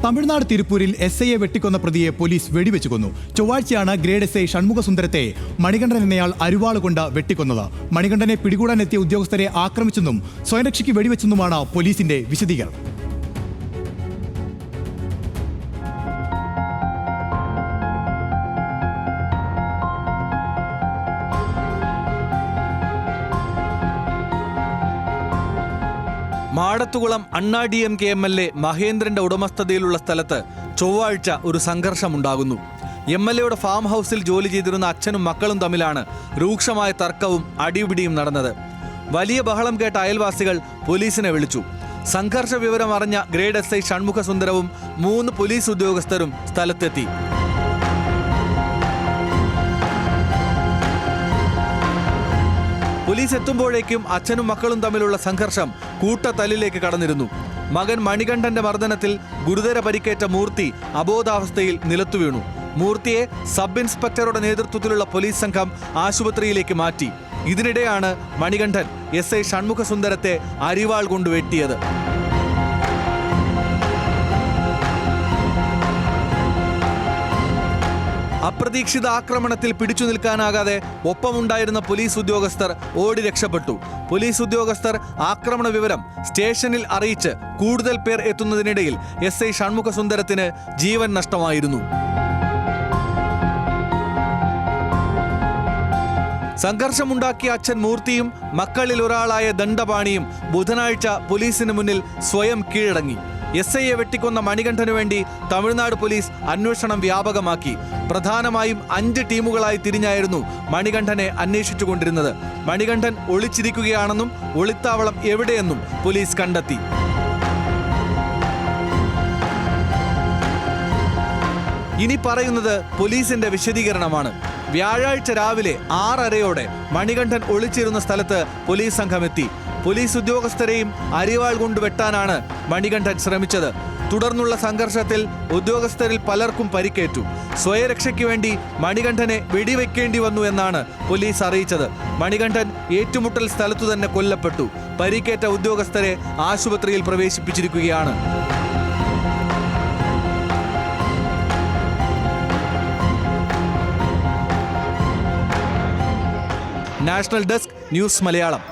തമിഴ്നാട് തിരുപ്പൂരിൽ SIയെ വെട്ടിക്കൊന്ന പ്രതിയെ പോലീസ് വെടിവെച്ചു കൊന്നു. ചൊവ്വാഴ്ചയാണ് ഗ്രേഡ് SI ഷൺമുഖസുന്ദരത്തെ മണികണ്ഠൻ എന്നയാൾ അരിവാളുകൊണ്ട് വെട്ടിക്കൊന്നത്. മണികണ്ഠനെ പിടികൂടാനെത്തിയ ഉദ്യോഗസ്ഥരെ ആക്രമിച്ചെന്നും സ്വയംരക്ഷയ്ക്ക് വെടിവെച്ചെന്നുമാണ് പോലീസിന്റെ വിശദീകരണം. മാടത്തുകുളം അണ്ണാ DMK MLA മഹേന്ദ്രന്റെ ഉടമസ്ഥതയിലുള്ള സ്ഥലത്ത് ചൊവ്വാഴ്ച ഒരു സംഘർഷമുണ്ടാകുന്നു. MLAയുടെ ഫാം ഹൗസിൽ ജോലി ചെയ്തിരുന്ന അച്ഛനും മക്കളും തമ്മിലാണ് രൂക്ഷമായ തർക്കവും അടിപിടിയും നടന്നത്. വലിയ ബഹളം കേട്ട അയൽവാസികൾ പോലീസിനെ വിളിച്ചു. സംഘർഷ വിവരം അറിഞ്ഞ ഗ്രേഡ് SI ഷൺമുഖസുന്ദരവും 3 പോലീസ് ഉദ്യോഗസ്ഥരും സ്ഥലത്തെത്തി. പോലീസ് എത്തുമ്പോഴേക്കും അച്ഛനും മക്കളും തമ്മിലുള്ള സംഘർഷം കൂട്ടത്തല്ലിലേക്ക് കടന്നിരുന്നു. മകൻ മണികണ്ഠന്റെ മർദ്ദനത്തിൽ ഗുരുതര പരിക്കേറ്റ മൂർത്തി അബോധാവസ്ഥയിൽ നിലത്തു വീണു. മൂർത്തിയെ സബ് ഇൻസ്പെക്ടറുടെ നേതൃത്വത്തിലുള്ള പോലീസ് സംഘം ആശുപത്രിയിലേക്ക് മാറ്റി. ഇതിനിടെയാണ് മണികണ്ഠൻ SI ഷൺമുഖസുന്ദരത്തെ അരിവാൾ കൊണ്ട് വെട്ടിയത്. അപ്രതീക്ഷിത ആക്രമണത്തിൽ പിടിച്ചു നിൽക്കാനാകാതെ ഒപ്പമുണ്ടായിരുന്ന പോലീസ് ഉദ്യോഗസ്ഥർ ഓടി രക്ഷപ്പെട്ടു. പോലീസ് ഉദ്യോഗസ്ഥർ ആക്രമണ വിവരം സ്റ്റേഷനിൽ അറിയിച്ച് കൂടുതൽ പേർ എത്തുന്നതിനിടയിൽ SI ഷൺമുഖസുന്ദരത്തിന് ജീവൻ നഷ്ടമായിരുന്നു. സംഘർഷമുണ്ടാക്കിയ അച്ഛൻ മൂർത്തിയും മക്കളിൽ ഒരാളായ ദണ്ഡപാണിയും ബുധനാഴ്ച പോലീസിന് മുന്നിൽ സ്വയം കീഴടങ്ങി. SIയെ വെട്ടിക്കൊന്ന മണികണ്ഠനു വേണ്ടി തമിഴ്നാട് പോലീസ് അന്വേഷണം വ്യാപകമാക്കി. പ്രധാനമായും 5 ടീമുകളായി തിരിഞ്ഞായിരുന്നു മണികണ്ഠനെ അന്വേഷിച്ചുകൊണ്ടിരുന്നത്. മണികണ്ഠൻ ഒളിച്ചിരിക്കുകയാണെന്നും ഒളിത്താവളം എവിടെയെന്നും പോലീസ് കണ്ടെത്തി. ഇനി പറയുന്നത് പോലീസിന്റെ വിശദീകരണമാണ്. വ്യാഴാഴ്ച രാവിലെ 6:30 മണികണ്ഠൻ ഒളിച്ചിരുന്ന സ്ഥലത്ത് പോലീസ് സംഘം എത്തി. പോലീസ് ഉദ്യോഗസ്ഥരെയും അരിവാൾ കൊണ്ട് വെട്ടാനാണ് മണികണ്ഠൻ ശ്രമിച്ചത്. തുടർന്നുള്ള സംഘർഷത്തിൽ ഉദ്യോഗസ്ഥരിൽ പലർക്കും പരിക്കേറ്റു. സ്വയരക്ഷയ്ക്ക് വേണ്ടി മണികണ്ഠനെ വെടിവെക്കേണ്ടി വന്നു എന്നാണ് പോലീസ് അറിയിച്ചത്. മണികണ്ഠൻ ഏറ്റുമുട്ടൽ സ്ഥലത്തു തന്നെ കൊല്ലപ്പെട്ടു. പരിക്കേറ്റ ഉദ്യോഗസ്ഥരെ ആശുപത്രിയിൽ പ്രവേശിപ്പിച്ചിരിക്കുകയാണ്. National desk news Malayalam.